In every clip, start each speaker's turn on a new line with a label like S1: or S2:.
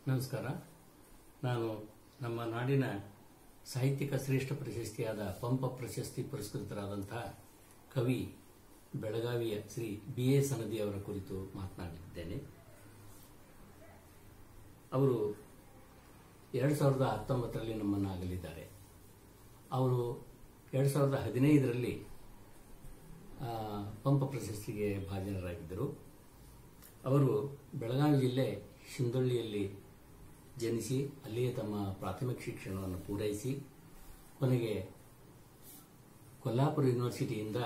S1: ನಮಸ್ಕಾರ. ನಾನು ನಮ್ಮ ನಾಡಿನ ಸಾಹಿತ್ಯಿಕ ಶ್ರೇಷ್ಠ ಪ್ರಶಸ್ತಿಯಾದ ಪಂಪ ಪ್ರಶಸ್ತಿ ಪುರಸ್ಕೃತರಾದಂತಹ ಕವಿ ಬೆಳಗಾವಿಯ ಶ್ರೀ ಬಿ.ಎ. ಸನದಿ ಅವರ ಕುರಿತು ಮಾತನಾಡಲಿದ್ದೇನೆ. ಅವರು 2019ರಲ್ಲಿ ನಮ್ಮನ್ನು ಅಗಲಿದ್ದಾರೆ. ಅವರು 2015ರಲ್ಲಿ ಪಂಪ ಪ್ರಶಸ್ತಿಗೆ ಭಾಜನರಾಗಿದ್ದರು. ಅವರು ಬೆಳಗಾವಿ ಜಿಲ್ಲೆ ಶಿಂದೊಳ್ಳಿಯಲ್ಲಿ ಜನಿಸಿ ಅಲ್ಲಿಯೇ ತಮ್ಮ ಪ್ರಾಥಮಿಕ ಶಿಕ್ಷಣವನ್ನು ಪೂರೈಸಿ ಕೊನೆಗೆ ಕೊಲ್ಹಾಪುರ ಯೂನಿವರ್ಸಿಟಿಯಿಂದ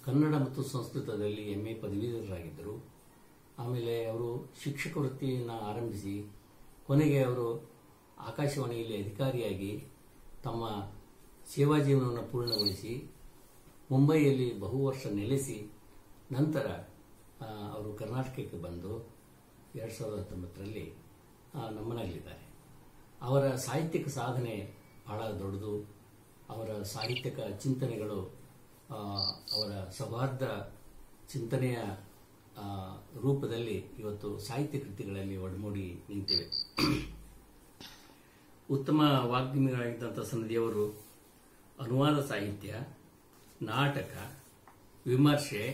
S1: ಕನ್ನಡ ಮತ್ತು ಸಂಸ್ಕೃತದಲ್ಲಿ MA ಪದವೀಧರರಾಗಿದ್ದರು. ಆಮೇಲೆ ಅವರು ಶಿಕ್ಷಕ ವೃತ್ತಿಯನ್ನು ಆರಂಭಿಸಿ ಕೊನೆಗೆ ಅವರು ಆಕಾಶವಾಣಿಯಲ್ಲಿ ಅಧಿಕಾರಿಯಾಗಿ ತಮ್ಮ ಸೇವಾ ಜೀವನವನ್ನು ಪೂರ್ಣಗೊಳಿಸಿ ಮುಂಬಯಿಯಲ್ಲಿ ಬಹು ವರ್ಷ ನೆಲೆಸಿ ನಂತರ ಅವರು ಕರ್ನಾಟಕಕ್ಕೆ ಬಂದು 2019ರಲ್ಲಿ ನಮ್ಮನಾಗಲಿದ್ದಾರೆ. ಅವರ ಸಾಹಿತ್ಯಿಕ ಸಾಧನೆ ಬಹಳ ದೊಡ್ಡದು. ಅವರ ಸಾಹಿತ್ಯಿಕ ಚಿಂತನೆಗಳು ಅವರ ಸೌಹಾರ್ದ ಚಿಂತನೆಯ ರೂಪದಲ್ಲಿ ಇವತ್ತು ಸಾಹಿತ್ಯ ಕೃತಿಗಳಲ್ಲಿ ಒಡಮೂಡಿ ನಿಂತಿವೆ. ಉತ್ತಮ ವಾಗ್ಮಿಗಳಾಗಿದ್ದಂಥ ಸನದಿಯವರು ಅನುವಾದ ಸಾಹಿತ್ಯ, ನಾಟಕ, ವಿಮರ್ಶೆ,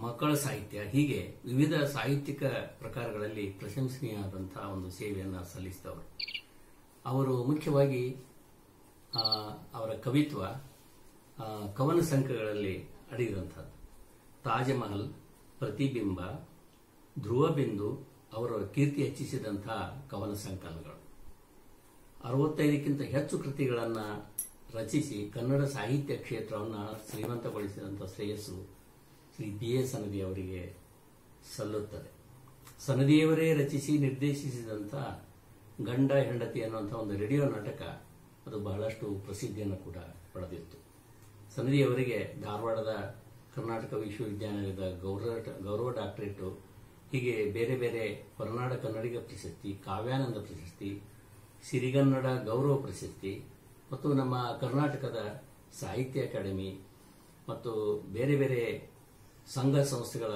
S1: ಮಕ್ಕಳ ಸಾಹಿತ್ಯ ಹೀಗೆ ವಿವಿಧ ಸಾಹಿತ್ಯಿಕ ಪ್ರಕಾರಗಳಲ್ಲಿ ಪ್ರಶಂಸನೀಯವಾದಂತಹ ಒಂದು ಸೇವೆಯನ್ನು ಸಲ್ಲಿಸಿದವರು. ಅವರು ಮುಖ್ಯವಾಗಿ ಅವರ ಕವಿತ್ವ ಕವನ ಸಂಕಲನಗಳಲ್ಲಿ ಅಡಗಿದಂಥದ್ದು. ತಾಜಮಹಲ್, ಪ್ರತಿಬಿಂಬ, ಧ್ರುವಬಿಂದು ಅವರ ಕೀರ್ತಿ ಹೆಚ್ಚಿಸಿದಂತಹ ಕವನ ಸಂಕಲನಗಳು. 65ಕ್ಕಿಂತ ಹೆಚ್ಚು ಕೃತಿಗಳನ್ನು ರಚಿಸಿ ಕನ್ನಡ ಸಾಹಿತ್ಯ ಕ್ಷೇತ್ರವನ್ನು ಶ್ರೀಮಂತಗೊಳಿಸಿದಂಥ ಶ್ರೇಯಸ್ಸು ಶ್ರೀ ಬಿ.ಎ. ಸನದಿ ಅವರಿಗೆ ಸಲ್ಲುತ್ತದೆ. ಸನದಿಯವರೇ ರಚಿಸಿ ನಿರ್ದೇಶಿಸಿದಂಥ ಗಂಡ ಹೆಂಡತಿ ಅನ್ನುವಂಥ ಒಂದು ರೇಡಿಯೋ ನಾಟಕ ಅದು ಬಹಳಷ್ಟು ಪ್ರಸಿದ್ಧಿಯನ್ನು ಕೂಡ ಪಡೆದಿತ್ತು. ಸನದಿಯವರಿಗೆ ಧಾರವಾಡದ ಕರ್ನಾಟಕ ವಿಶ್ವವಿದ್ಯಾನಿಲಯದ ಗೌರವ ಡಾಕ್ಟರೇಟು, ಹೀಗೆ ಬೇರೆ ಬೇರೆ ಹೊರನಾಡ ಕನ್ನಡಿಗ ಪ್ರಶಸ್ತಿ, ಕಾವ್ಯಾನಂದ ಪ್ರಶಸ್ತಿ, ಸಿರಿಗನ್ನಡ ಗೌರವ ಪ್ರಶಸ್ತಿ ಮತ್ತು ನಮ್ಮ ಕರ್ನಾಟಕದ ಸಾಹಿತ್ಯ ಅಕಾಡೆಮಿ ಮತ್ತು ಬೇರೆ ಬೇರೆ ಸಂಘ ಸಂಸ್ಥೆಗಳ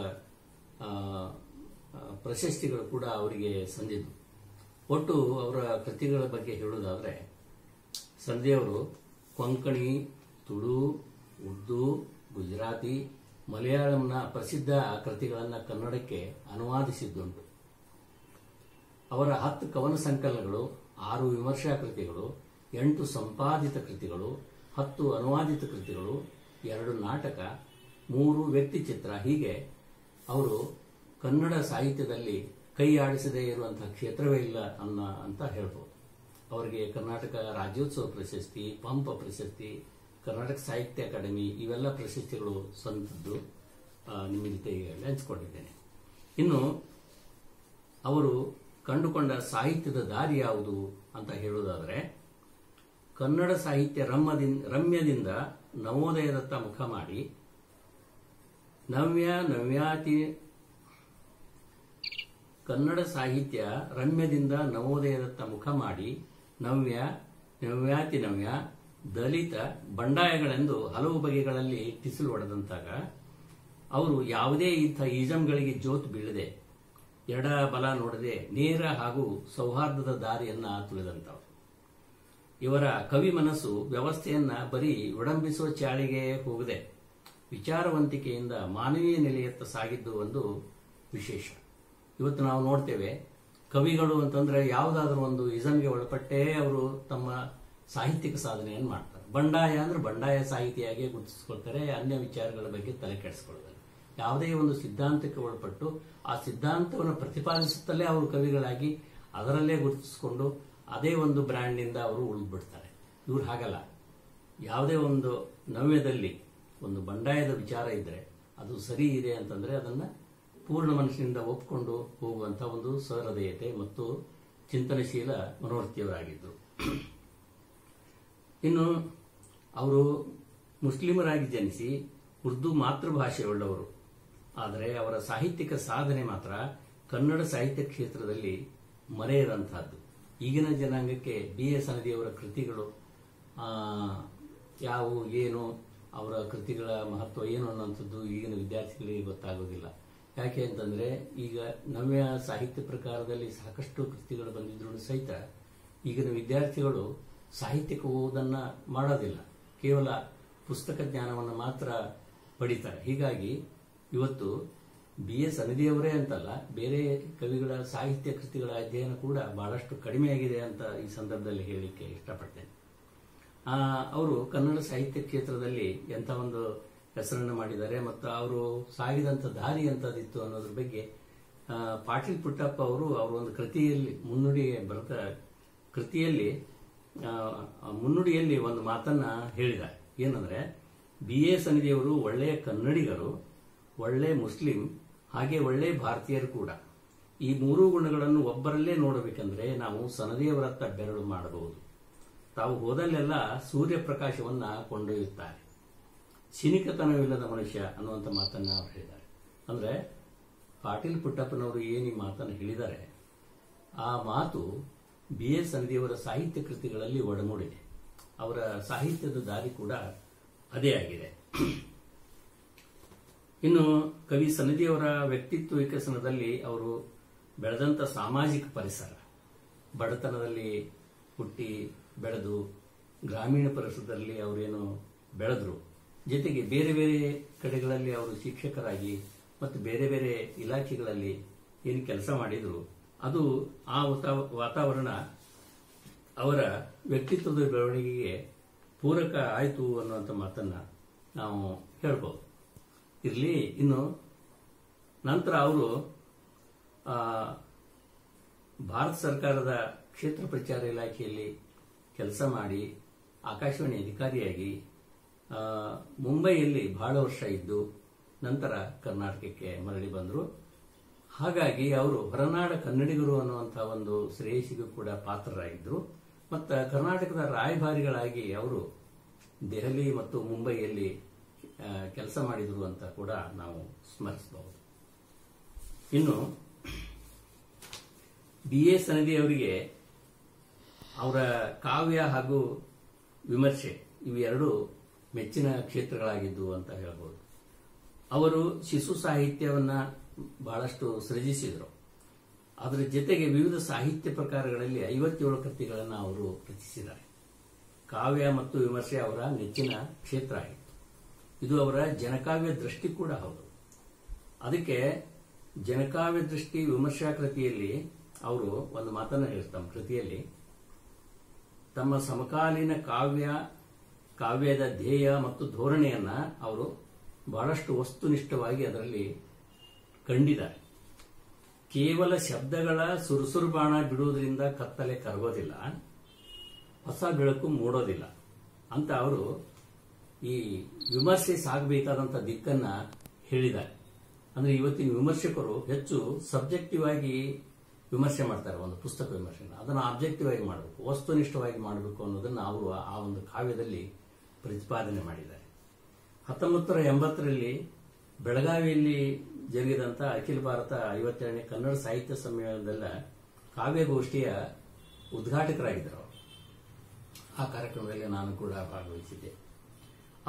S1: ಪ್ರಶಸ್ತಿಗಳು ಕೂಡ ಅವರಿಗೆ ಸಂದಿದ್ದು. ಒಟ್ಟು ಅವರ ಕೃತಿಗಳ ಬಗ್ಗೆ ಹೇಳುವುದಾದರೆ ಸನದಿಯವರು ಕೊಂಕಣಿ, ತುಳು, ಉರ್ದು, ಗುಜರಾತಿ, ಮಲಯಾಳಂನ ಪ್ರಸಿದ್ಧ ಕೃತಿಗಳನ್ನು ಕನ್ನಡಕ್ಕೆ ಅನುವಾದಿಸಿದ್ದುಂಟು. ಅವರ 10 ಕವನ ಸಂಕಲನಗಳು, 6 ವಿಮರ್ಶಾ ಕೃತಿಗಳು, 8 ಸಂಪಾದಿತ ಕೃತಿಗಳು, 10 ಅನುವಾದಿತ ಕೃತಿಗಳು, 2 ನಾಟಕ, 3 ವ್ಯಕ್ತಿ ಚಿತ್ರ, ಹೀಗೆ ಅವರು ಕನ್ನಡ ಸಾಹಿತ್ಯದಲ್ಲಿ ಕೈ ಆಡಿಸದೇ ಇರುವಂತಹ ಕ್ಷೇತ್ರವೇ ಇಲ್ಲ ಅಂತ ಹೇಳ್ಬೋದು. ಅವರಿಗೆ ಕರ್ನಾಟಕ ರಾಜ್ಯೋತ್ಸವ ಪ್ರಶಸ್ತಿ, ಪಂಪ ಪ್ರಶಸ್ತಿ, ಕರ್ನಾಟಕ ಸಾಹಿತ್ಯ ಅಕಾಡೆಮಿ ಇವೆಲ್ಲ ಪ್ರಶಸ್ತಿಗಳು ಸಂದದ್ದು ನಿಮ್ಮ ಜೊತೆಗೆ ಹಂಚಿಕೊಂಡಿದ್ದೇನೆ. ಇನ್ನು ಅವರು ಕಂಡುಕೊಂಡ ಸಾಹಿತ್ಯದ ದಾರಿ ಯಾವುದು ಅಂತ ಹೇಳುವುದಾದರೆ ಕನ್ನಡ ಸಾಹಿತ್ಯ ರಮ್ಯದಿಂದ ನವೋದಯದತ್ತ ಮುಖ ಮಾಡಿ ಕನ್ನಡ ಸಾಹಿತ್ಯ ರಮ್ಯದಿಂದ ನವೋದಯದತ್ತ ಮುಖ ಮಾಡಿ ನವ್ಯಾತಿ ನವ್ಯ, ದಲಿತ, ಬಂಡಾಯಗಳೆಂದು ಹಲವು ಬಗೆಗಳಲ್ಲಿ ಟಿಸಿಲು ಹೊಡೆದಂತಾಗ ಅವರು ಯಾವುದೇ ಇಂಥ ಈಜಂಗಳಿಗೆ ಜೋತು ಬೀಳದೆ ಎಡ ಬಲ ನೋಡದೆ ನೇರ ಹಾಗೂ ಸೌಹಾರ್ದದ ದಾರಿಯನ್ನ ತುಳಿದಂತವರು. ಇವರ ಕವಿ ಮನಸ್ಸು ವ್ಯವಸ್ಥೆಯನ್ನ ಬರೀ ವಿಡಂಬಿಸುವ ಚಾಳಿಗೆ ಹೋಗದೆ ವಿಚಾರವಂತಿಕೆಯಿಂದ ಮಾನವೀಯ ನೆಲೆಯತ್ತ ಸಾಗಿದ್ದು ಒಂದು ವಿಶೇಷ. ಇವತ್ತು ನಾವು ನೋಡ್ತೇವೆ ಕವಿಗಳು ಅಂತಂದ್ರೆ ಯಾವುದಾದ್ರೂ ಒಂದು ಇಸಮ್ಗೆ ಒಳಪಟ್ಟೇ ಅವರು ತಮ್ಮ ಸಾಹಿತ್ಯಿಕ ಸಾಧನೆಯನ್ನು ಮಾಡ್ತಾರೆ. ಬಂಡಾಯ ಅಂದ್ರೆ ಬಂಡಾಯ ಸಾಹಿತಿಯಾಗಿ ಗುರುತಿಸ್ಕೊಳ್ತಾರೆ, ಅನ್ಯ ವಿಚಾರಗಳ ಬಗ್ಗೆ ತಲೆ ಕೆಡಿಸ್ಕೊಳ್ಳೋದಿಲ್ಲ. ಯಾವುದೇ ಒಂದು ಸಿದ್ಧಾಂತಕ್ಕೆ ಒಳಪಟ್ಟು ಆ ಸಿದ್ಧಾಂತವನ್ನು ಪ್ರತಿಪಾದಿಸುತ್ತಲೇ ಅವರು ಕವಿಗಳಾಗಿ ಅದರಲ್ಲೇ ಗುರುತಿಸಿಕೊಂಡು ಅದೇ ಒಂದು ಬ್ರ್ಯಾಂಡ್ನಿಂದ ಅವರು ಉಳಿದ್ಬಿಡ್ತಾರೆ. ಇವ್ರು ಹಾಗಲ್ಲ. ಯಾವುದೇ ಒಂದು ನವ್ಯದಲ್ಲಿ ಒಂದು ಬಂಡಾಯದ ವಿಚಾರ ಇದ್ರೆ ಅದು ಸರಿ ಇದೆ ಅಂತಂದ್ರೆ ಅದನ್ನ ಪೂರ್ಣ ಮನಸ್ಸಿನಿಂದ ಒಪ್ಪಿಕೊಂಡು ಹೋಗುವಂತ ಒಂದು ಸಹೃದಯತೆ ಮತ್ತು ಚಿಂತನಶೀಲ ಮನೋವೃತ್ತಿಯವರಾಗಿದ್ದರು. ಇನ್ನು ಅವರು ಮುಸ್ಲಿಮರಾಗಿ ಜನಿಸಿ ಉರ್ದು ಮಾತೃಭಾಷೆಯುಳ್ಳವರು. ಆದರೆ ಅವರ ಸಾಹಿತ್ಯಿಕ ಸಾಧನೆ ಮಾತ್ರ ಕನ್ನಡ ಸಾಹಿತ್ಯ ಕ್ಷೇತ್ರದಲ್ಲಿ ಮರೆಯರಂತಹದ್ದು. ಈಗಿನ ಜನಾಂಗಕ್ಕೆ ಬಿ.ಎ. ಸನದಿಯವರ ಕೃತಿಗಳು ಯಾವುವು, ಏನು, ಅವರ ಕೃತಿಗಳ ಮಹತ್ವ ಏನು ಅನ್ನುವಂಥದ್ದು ಈಗಿನ ವಿದ್ಯಾರ್ಥಿಗಳಿಗೆ ಗೊತ್ತಾಗೋದಿಲ್ಲ. ಯಾಕೆ ಅಂತಂದ್ರೆ ಈಗ ನವ್ಯ ಸಾಹಿತ್ಯ ಪ್ರಕಾರದಲ್ಲಿ ಸಾಕಷ್ಟು ಕೃತಿಗಳು ಬಂದಿದ್ರು ಸಹಿತ ಈಗಿನ ವಿದ್ಯಾರ್ಥಿಗಳು ಸಾಹಿತ್ಯಕ್ಕೆ ಓದನ್ನ ಮಾಡೋದಿಲ್ಲ, ಕೇವಲ ಪುಸ್ತಕ ಜ್ಞಾನವನ್ನು ಮಾತ್ರ ಪಡಿತಾರೆ. ಹೀಗಾಗಿ ಇವತ್ತು BS ಅನದಿಯವರೇ ಅಂತಲ್ಲ, ಬೇರೆ ಕವಿಗಳ ಸಾಹಿತ್ಯ ಕೃತಿಗಳ ಅಧ್ಯಯನ ಕೂಡ ಬಹಳಷ್ಟು ಕಡಿಮೆಯಾಗಿದೆ ಅಂತ ಈ ಸಂದರ್ಭದಲ್ಲಿ ಹೇಳಲಿಕ್ಕೆ ಇಷ್ಟಪಡ್ತೇನೆ. ಅವರು ಕನ್ನಡ ಸಾಹಿತ್ಯ ಕ್ಷೇತ್ರದಲ್ಲಿ ಎಂಥ ಒಂದು ಹೆಸರನ್ನು ಮಾಡಿದ್ದಾರೆ ಮತ್ತು ಅವರು ಸಾಗಿದಂಥ ದಾರಿ ಎಂಥದಿತ್ತು ಅನ್ನೋದ್ರ ಬಗ್ಗೆ ಪಾಟೀಲ್ ಪುಟ್ಟಪ್ಪ ಅವರು ಒಂದು ಕೃತಿಯಲ್ಲಿ ಮುನ್ನುಡಿಯಲ್ಲಿ ಒಂದು ಮಾತನ್ನ ಹೇಳಿದ್ದಾರೆ. ಏನಂದ್ರೆ BS ಅನದಿಯವರು ಒಳ್ಳೆಯ ಕನ್ನಡಿಗರು, ಒಳ್ಳೆ ಮುಸ್ಲಿಂ, ಹಾಗೆ ಒಳ್ಳೆ ಭಾರತೀಯರು ಕೂಡ. ಈ ಮೂರೂ ಗುಣಗಳನ್ನು ಒಬ್ಬರಲ್ಲೇ ನೋಡಬೇಕಂದ್ರೆ ನಾವು ಸನದಿಯವರತ್ತ ಬೆರಳು ಮಾಡಬಹುದು. ತಾವು ಹೋದಲ್ಲೆಲ್ಲ ಸೂರ್ಯಪ್ರಕಾಶವನ್ನ ಕೊಂಡೊಯ್ಯುತ್ತಾರೆ. ಸಿನಿಕತನವಿಲ್ಲದ ಮನುಷ್ಯ ಅನ್ನುವಂಥ ಮಾತನ್ನ ಅವರು ಹೇಳಿದ್ದಾರೆ. ಅಂದ್ರೆ ಪಾಟೀಲ್ ಪುಟ್ಟಪ್ಪನವರು ಏನು ಈ ಮಾತನ್ನು ಹೇಳಿದ್ದಾರೆ, ಆ ಮಾತು BS ಅನದಿಯವರ ಸಾಹಿತ್ಯ ಕೃತಿಗಳಲ್ಲಿ ಒಡಮೂಡಿದೆ. ಅವರ ಸಾಹಿತ್ಯದ ದಾರಿ ಕೂಡ ಅದೇ ಆಗಿದೆ. ಇನ್ನು ಕವಿ ಸನದಿಯವರ ವ್ಯಕ್ತಿತ್ವ ವಿಕಸನದಲ್ಲಿ ಅವರು ಬೆಳೆದಂತ ಸಾಮಾಜಿಕ ಪರಿಸರ, ಬಡತನದಲ್ಲಿ ಹುಟ್ಟಿ ಬೆಳೆದು ಗ್ರಾಮೀಣ ಪರಿಸರದಲ್ಲಿ ಅವರೇನು ಬೆಳೆದ್ರು, ಜೊತೆಗೆ ಬೇರೆ ಬೇರೆ ಕಡೆಗಳಲ್ಲಿ ಅವರು ಶಿಕ್ಷಕರಾಗಿ ಮತ್ತು ಬೇರೆ ಬೇರೆ ಇಲಾಖೆಗಳಲ್ಲಿ ಏನು ಕೆಲಸ ಮಾಡಿದ್ರು, ಅದು ಆ ವಾತಾವರಣ ಅವರ ವ್ಯಕ್ತಿತ್ವದ ಬೆಳವಣಿಗೆಗೆ ಪೂರಕ ಆಯಿತು ಅನ್ನುವಂಥ ಮಾತನ್ನ ನಾವು ಹೇಳ್ಬೋದು. ಇರಲಿ, ಇನ್ನು ನಂತರ ಅವರು ಭಾರತ ಸರ್ಕಾರದ ಕ್ಷೇತ್ರ ಪ್ರಚಾರ ಇಲಾಖೆಯಲ್ಲಿ ಕೆಲಸ ಮಾಡಿ ಆಕಾಶವಾಣಿ ಅಧಿಕಾರಿಯಾಗಿ ಮುಂಬೈಯಲ್ಲಿ ಬಹಳ ವರ್ಷ ಇದ್ದು ನಂತರ ಕರ್ನಾಟಕಕ್ಕೆ ಮರಳಿ ಬಂದರು. ಹಾಗಾಗಿ ಅವರು ಹೊರನಾಡ ಕನ್ನಡಿಗರು ಅನ್ನುವಂಥ ಒಂದು ಶ್ರೇಯಸ್ಸಿಗೂ ಕೂಡ ಪಾತ್ರರಾಗಿದ್ದರು. ಮತ್ತು ಕರ್ನಾಟಕದ ರಾಯಭಾರಿಗಳಾಗಿ ಅವರು ದೆಹಲಿ ಮತ್ತು ಮುಂಬೈಯಲ್ಲಿ ಕೆಲಸ ಮಾಡಿದರು ಅಂತ ಕೂಡ ನಾವು ಸ್ಮರಿಸಬಹುದು. ಇನ್ನು BS ಅನದಿಯವರಿಗೆ ಅವರ ಕಾವ್ಯ ಹಾಗೂ ವಿಮರ್ಶೆ ಇವೆರಡು ಮೆಚ್ಚಿನ ಕ್ಷೇತ್ರಗಳಾಗಿದ್ದು ಅಂತ ಹೇಳಬಹುದು. ಅವರು ಶಿಶು ಸಾಹಿತ್ಯವನ್ನ ಬಹಳಷ್ಟು ಸೃಜಿಸಿದರು. ಅದರ ಜೊತೆಗೆ ವಿವಿಧ ಸಾಹಿತ್ಯ ಪ್ರಕಾರಗಳಲ್ಲಿ 57 ಕೃತಿಗಳನ್ನು ಅವರು ರಚಿಸಿದ್ದಾರೆ. ಕಾವ್ಯ ಮತ್ತು ವಿಮರ್ಶೆ ಅವರ ನೆಚ್ಚಿನ ಕ್ಷೇತ್ರ ಆಗಿತ್ತು. ಇದು ಅವರ ಜನಕಾವ್ಯ ದೃಷ್ಟಿ ಕೂಡ ಹೌದು. ಅದಕ್ಕೆ ಜನಕಾವ್ಯ ದೃಷ್ಟಿ ವಿಮರ್ಶಾ ಕೃತಿಯಲ್ಲಿ ಅವರು ಒಂದು ಮಾತನ್ನು ಹೇಳ್ತಾರೆ. ಕೃತಿಯಲ್ಲಿ ತಮ್ಮ ಸಮಕಾಲೀನ ಕಾವ್ಯದ ಧ್ಯೇಯ ಮತ್ತು ಧೋರಣೆಯನ್ನ ಅವರು ಬಹಳಷ್ಟು ವಸ್ತುನಿಷ್ಠವಾಗಿ ಅದರಲ್ಲಿ ಕಂಡಿದ್ದಾರೆ. ಕೇವಲ ಶಬ್ದಗಳ ಸುರುಸುರು ಬಾಣ ಬಿಡುವುದರಿಂದ ಕತ್ತಲೆ ಕರಗೋದಿಲ್ಲ, ಹೊಸ ಬೆಳಕು ಮೂಡೋದಿಲ್ಲ ಅಂತ ಅವರು ಈ ವಿಮರ್ಶೆ ಸಾಗಬೇಕಾದಂಥ ದಿಕ್ಕನ್ನ ಹೇಳಿದ್ದಾರೆ. ಅಂದ್ರೆ ಇವತ್ತಿನ ವಿಮರ್ಶಕರು ಹೆಚ್ಚು ಸಬ್ಜೆಕ್ಟಿವ್ ಆಗಿ ವಿಮರ್ಶೆ ಮಾಡ್ತಾರೆ. ಒಂದು ಪುಸ್ತಕ ವಿಮರ್ಶೆನ ಅದನ್ನು ಆಬ್ಜೆಕ್ಟಿವ್ ಆಗಿ ಮಾಡಬೇಕು, ವಸ್ತುನಿಷ್ಠವಾಗಿ ಮಾಡಬೇಕು ಅನ್ನೋದನ್ನ ಅವರು ಆ ಒಂದು ಕಾವ್ಯದಲ್ಲಿ ಪ್ರತಿಪಾದನೆ ಮಾಡಿದ್ದಾರೆ. 1980ರಲ್ಲಿ ಬೆಳಗಾವಿಯಲ್ಲಿ ಜರುಗಿದಂಥ ಅಖಿಲ ಭಾರತ 52ನೇ ಕನ್ನಡ ಸಾಹಿತ್ಯ ಸಮ್ಮೇಳನದಲ್ಲ ಕಾವ್ಯಗೋಷ್ಠಿಯ ಉದ್ಘಾಟಕರಾಗಿದ್ದರು. ಆ ಕಾರ್ಯಕ್ರಮದಲ್ಲಿ ನಾನು ಕೂಡ ಭಾಗವಹಿಸಿದ್ದೆ.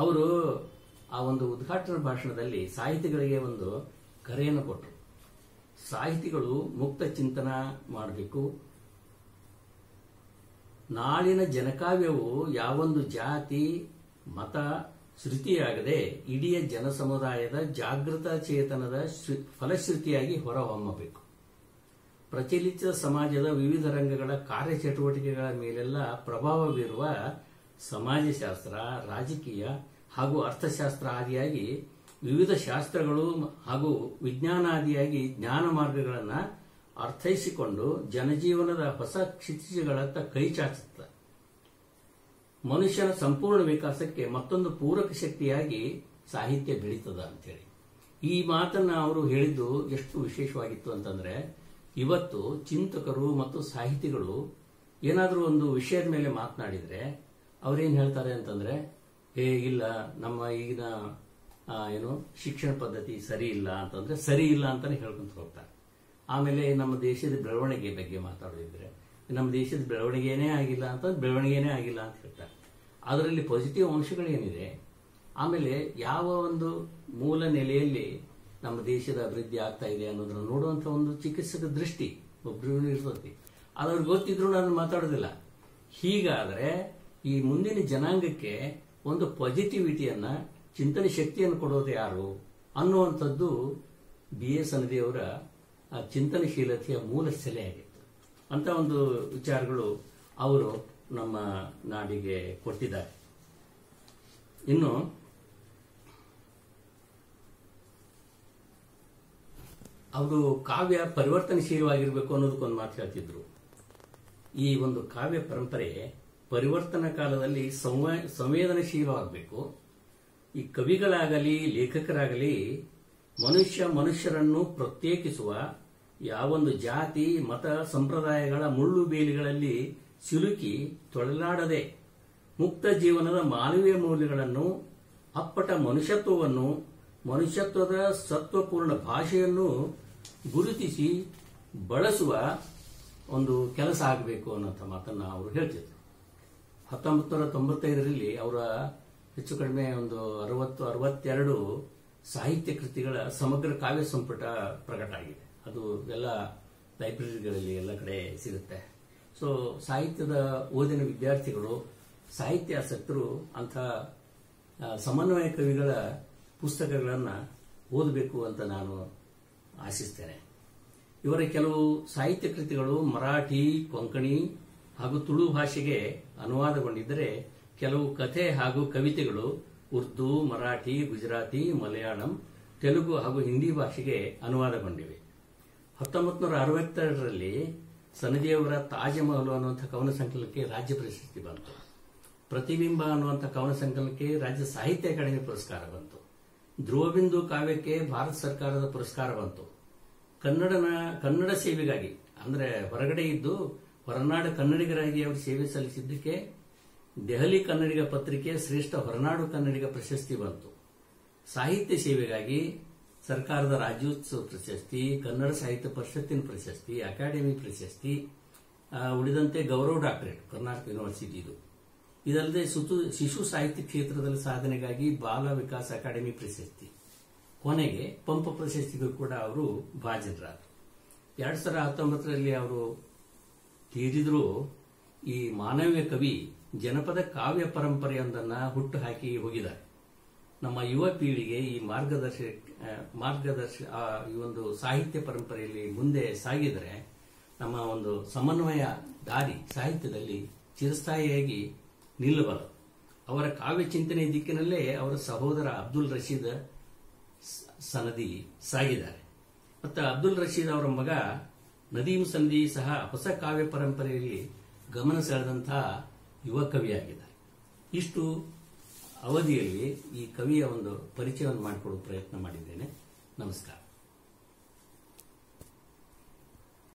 S1: ಅವರು ಆ ಒಂದು ಉದ್ಘಾಟನಾ ಭಾಷಣದಲ್ಲಿ ಸಾಹಿತಿಗಳಿಗೆ ಒಂದು ಕರೆಯನ್ನು ಕೊಟ್ಟರು. ಸಾಹಿತಿಗಳು ಮುಕ್ತ ಚಿಂತನ ಮಾಡಬೇಕು. ನಾಳಿನ ಜನಕಾವ್ಯವು ಯಾವೊಂದು ಜಾತಿ ಮತ ಶ್ರುತಿಯಾಗದೆ ಇಡೀ ಜನಸಮುದಾಯದ ಜಾಗೃತ ಚೇತನದ ಫಲಶ್ರುತಿಯಾಗಿ ಹೊರಹೊಮ್ಮಬೇಕು. ಪ್ರಚಲಿತ ಸಮಾಜದ ವಿವಿಧ ರಂಗಗಳ ಕಾರ್ಯಚಟುವಟಿಕೆಗಳ ಮೇಲೆಲ್ಲ ಪ್ರಭಾವ ಬೀರುವ ಸಮಾಜಶಾಸ್ತ್ರ, ರಾಜಕೀಯ ಹಾಗೂ ಅರ್ಥಶಾಸ್ತ್ರ ಆದಿಯಾಗಿ ವಿವಿಧ ಶಾಸ್ತ್ರಗಳು ಹಾಗೂ ವಿಜ್ಞಾನಾದಿಯಾಗಿ ಜ್ಞಾನ ಮಾರ್ಗಗಳನ್ನು ಅರ್ಥೈಸಿಕೊಂಡು ಜನಜೀವನದ ಹೊಸ ಕ್ಷಿತಿಜಗಳತ್ತ ಕೈ ಚಾಚುತ್ತದೆ. ಮನುಷ್ಯನ ಸಂಪೂರ್ಣ ವಿಕಾಸಕ್ಕೆ ಮತ್ತೊಂದು ಪೂರಕ ಶಕ್ತಿಯಾಗಿ ಸಾಹಿತ್ಯ ಬೆಳೀತದ ಅಂತೇಳಿ ಈ ಮಾತನ್ನ ಅವರು ಹೇಳಿದ್ದು ಎಷ್ಟು ವಿಶೇಷವಾಗಿತ್ತು ಅಂತಂದ್ರೆ, ಇವತ್ತು ಚಿಂತಕರು ಮತ್ತು ಸಾಹಿತಿಗಳು ಏನಾದರೂ ಒಂದು ವಿಷಯದ ಮೇಲೆ ಮಾತನಾಡಿದ್ರೆ ಅವ್ರೇನ್ ಹೇಳ್ತಾರೆ ಅಂತಂದ್ರೆ, ಇಲ್ಲ ನಮ್ಮ ಈಗಿನ ಶಿಕ್ಷಣ ಪದ್ಧತಿ ಸರಿ ಇಲ್ಲ ಅಂತಂದ್ರೆ ಸರಿ ಇಲ್ಲ ಅಂತಾನೆ ಹೇಳ್ಕೊಂತ ಹೋಗ್ತಾರೆ. ಆಮೇಲೆ ನಮ್ಮ ದೇಶದ ಬೆಳವಣಿಗೆ ಬಗ್ಗೆ ಮಾತಾಡೋದಿದ್ರೆ ನಮ್ಮ ದೇಶದ ಬೆಳವಣಿಗೆನೇ ಆಗಿಲ್ಲ ಅಂತ ಬೆಳವಣಿಗೆನೇ ಆಗಿಲ್ಲ ಅಂತ ಹೇಳ್ತಾರೆ. ಅದರಲ್ಲಿ ಪಾಸಿಟಿವ್ ಅಂಶಗಳೇನಿದೆ, ಆಮೇಲೆ ಯಾವ ಒಂದು ಮೂಲ ನೆಲೆಯಲ್ಲಿ ನಮ್ಮ ದೇಶದ ಅಭಿವೃದ್ಧಿ ಆಗ್ತಾ ಇದೆ ಅನ್ನೋದನ್ನ ನೋಡುವಂತ ಒಂದು ಚಿಕಿತ್ಸಕ ದೃಷ್ಟಿ ಒಬ್ಬರು ಇರ್ತದೆ. ಅದ್ರಿಗೆ ಗೊತ್ತಿದ್ರು ನಾನು ಮಾತಾಡೋದಿಲ್ಲ. ಹೀಗಾದ್ರೆ ಈ ಮುಂದಿನ ಜನಾಂಗಕ್ಕೆ ಒಂದು ಪಾಸಿಟಿವಿಟಿಯನ್ನ, ಚಿಂತನೆ ಶಕ್ತಿಯನ್ನು ಕೊಡೋದು ಯಾರು ಅನ್ನುವಂಥದ್ದು BA ಸನದಿಯವರ ಆ ಚಿಂತನಶೀಲತೆಯ ಮೂಲ ಸೆಲೆಯಾಗಿತ್ತು. ಅಂತ ಒಂದು ವಿಚಾರಗಳು ಅವರು ನಮ್ಮ ನಾಡಿಗೆ ಕೊಟ್ಟಿದ್ದಾರೆ. ಇನ್ನು ಅವರು ಕಾವ್ಯ ಪರಿವರ್ತನಶೀಲವಾಗಿರಬೇಕು ಅನ್ನೋದಕ್ಕೊಂದು ಮಾತು ಹೇಳ್ತಿದ್ರು. ಈ ಒಂದು ಕಾವ್ಯ ಪರಂಪರೆ ಪರಿವರ್ತನಾ ಕಾಲದಲ್ಲಿ ಸಂವೇದನಶೀಲವಾಗಬೇಕು. ಈ ಕವಿಗಳಾಗಲಿ ಲೇಖಕರಾಗಲಿ ಮನುಷ್ಯರನ್ನು ಪ್ರತ್ಯೇಕಿಸುವ ಯಾವೊಂದು ಜಾತಿ ಮತ ಸಂಪ್ರದಾಯಗಳ ಮುಳ್ಳು ಬೇಲಿಗಳಲ್ಲಿ ಸಿಲುಕಿ ತೊಳಲಾಡದೆ ಮುಕ್ತ ಜೀವನದ ಮಾನವೀಯ ಮೌಲ್ಯಗಳನ್ನು, ಅಪ್ಪಟ ಮನುಷ್ಯತ್ವವನ್ನು, ಮನುಷ್ಯತ್ವದ ಸತ್ವಪೂರ್ಣ ಭಾಷೆಯನ್ನು ಗುರುತಿಸಿ ಬಳಸುವ ಒಂದು ಕೆಲಸ ಆಗಬೇಕು ಅನ್ನೋಂಥ ಮಾತನ್ನ ಅವರು ಹೇಳ್ತಿದ್ರು. 1995ರಲ್ಲಿ ಅವರ ಹೆಚ್ಚು ಕಡಿಮೆ ಒಂದು 62 ಸಾಹಿತ್ಯ ಕೃತಿಗಳ ಸಮಗ್ರ ಕಾವ್ಯ ಸಂಪುಟ ಪ್ರಕಟ ಆಗಿದೆ. ಅದು ಎಲ್ಲ ಲೈಬ್ರರಿಗಳಲ್ಲಿ ಎಲ್ಲ ಕಡೆ ಸಿಗುತ್ತೆ. ಸೊ ಸಾಹಿತ್ಯದ ಓದಿನ ವಿದ್ಯಾರ್ಥಿಗಳು, ಸಾಹಿತ್ಯಾಸಕ್ತರು ಅಂಥ ಸಮನ್ವಯ ಕವಿಗಳ ಪುಸ್ತಕಗಳನ್ನು ಓದಬೇಕು ಅಂತ ನಾನು ಆಶಿಸ್ತೇನೆ. ಇವರ ಕೆಲವು ಸಾಹಿತ್ಯ ಕೃತಿಗಳು ಮರಾಠಿ, ಕೊಂಕಣಿ ಹಾಗೂ ತುಳು ಭಾಷೆಗೆ ಅನುವಾದಗೊಂಡಿದ್ದರೆ, ಕೆಲವು ಕಥೆ ಹಾಗೂ ಕವಿತೆಗಳು ಉರ್ದು, ಮರಾಠಿ, ಗುಜರಾತಿ, ಮಲಯಾಳಂ, ತೆಲುಗು ಹಾಗೂ ಹಿಂದಿ ಭಾಷೆಗೆ ಅನುವಾದಗೊಂಡಿವೆ. 1962ರಲ್ಲಿ ಸನದಿಯವರ ತಾಜ್ಮಹಲ್ ಅನ್ನುವಂಥ ಕವನ ಸಂಕಲನಕ್ಕೆ ರಾಜ್ಯ ಪ್ರಶಸ್ತಿ ಬಂತು. ಪ್ರತಿಬಿಂಬ ಅನ್ನುವಂಥ ಕವನ ಸಂಕಲನಕ್ಕೆ ರಾಜ್ಯ ಸಾಹಿತ್ಯ ಅಕಾಡೆಮಿ ಪುರಸ್ಕಾರ ಬಂತು. ಧ್ರುವಬಿಂದು ಕಾವ್ಯಕ್ಕೆ ಭಾರತ ಸರ್ಕಾರದ ಪುರಸ್ಕಾರ ಬಂತು. ಕನ್ನಡ ಸೇವೆಗಾಗಿ, ಅಂದ್ರೆ ಹೊರಗಡೆ ಇದ್ದು ಹೊರನಾಡು ಕನ್ನಡಿಗರಾಗಿ ಅವರು ಸೇವೆ ಸಲ್ಲಿಸಿದ್ದಕ್ಕೆ ದೆಹಲಿ ಕನ್ನಡಿಗ ಪತ್ರಿಕೆ ಶ್ರೇಷ್ಠ ಹೊರನಾಡು ಕನ್ನಡಿಗ ಪ್ರಶಸ್ತಿ ಬಂತು. ಸಾಹಿತ್ಯ ಸೇವೆಗಾಗಿ ಸರ್ಕಾರದ ರಾಜ್ಯೋತ್ಸವ ಪ್ರಶಸ್ತಿ, ಕನ್ನಡ ಸಾಹಿತ್ಯ ಪರಿಷತ್ತಿನ ಪ್ರಶಸ್ತಿ, ಅಕಾಡೆಮಿ ಪ್ರಶಸ್ತಿ, ಉಳಿದಂತೆ ಗೌರವ ಡಾಕ್ಟರೇಟ್ ಕರ್ನಾಟಕ ಯೂನಿವರ್ಸಿಟಿ ಇದು. ಇದಲ್ಲದೆ ಶಿಶು ಸಾಹಿತ್ಯ ಕ್ಷೇತ್ರದಲ್ಲಿ ಸಾಧನೆಗಾಗಿ ಬಾಲ ವಿಕಾಸ ಅಕಾಡೆಮಿ ಪ್ರಶಸ್ತಿ, ಕೊನೆಗೆ ಪಂಪ ಪ್ರಶಸ್ತಿಗೂ ಕೂಡ ಅವರು ಭಾಜನರಾದರು. 2019ರಲ್ಲಿ ಅವರು ತೀರಿದ್ರು. ಈ ಮಾನವೀಯ ಕವಿ ಜನಪದ ಕಾವ್ಯ ಪರಂಪರೆಯೊಂದನ್ನು ಹುಟ್ಟು ಹಾಕಿ ಹೋಗಿದ್ದಾರೆ. ನಮ್ಮ ಯುವ ಪೀಳಿಗೆ ಈ ಈ ಒಂದು ಸಾಹಿತ್ಯ ಪರಂಪರೆಯಲ್ಲಿ ಮುಂದೆ ಸಾಗಿದರೆ ನಮ್ಮ ಒಂದು ಸಮನ್ವಯ ದಾರಿ ಸಾಹಿತ್ಯದಲ್ಲಿ ಚಿರಸ್ಥಾಯಿಯಾಗಿ ನಿಲ್ಲಬಲ್ಲ. ಅವರ ಕಾವ್ಯ ಚಿಂತನೆ ದಿಕ್ಕಿನಲ್ಲೇ ಅವರ ಸಹೋದರ ಅಬ್ದುಲ್ ರಶೀದ್ ಸನದಿ ಸಾಗಿದ್ದಾರೆ. ಮತ್ತು ಅಬ್ದುಲ್ ರಶೀದ್ ಅವರ ಮಗ ನದೀಮ್ ಸನದಿ ಸಹ ಹೊಸ ಕಾವ್ಯ ಪರಂಪರೆಯಲ್ಲಿ ಗಮನ ಸೆಳೆದಂತಹ ಯುವ ಕವಿಯಾಗಿದ್ದಾರೆ. ಇಷ್ಟು ಅವಧಿಯಲ್ಲಿ ಈ ಕವಿಯ ಒಂದು ಪರಿಚಯವನ್ನು ಮಾಡಿಕೊಡುವ ಪ್ರಯತ್ನ ಮಾಡಿದ್ದೇನೆ. ನಮಸ್ಕಾರ.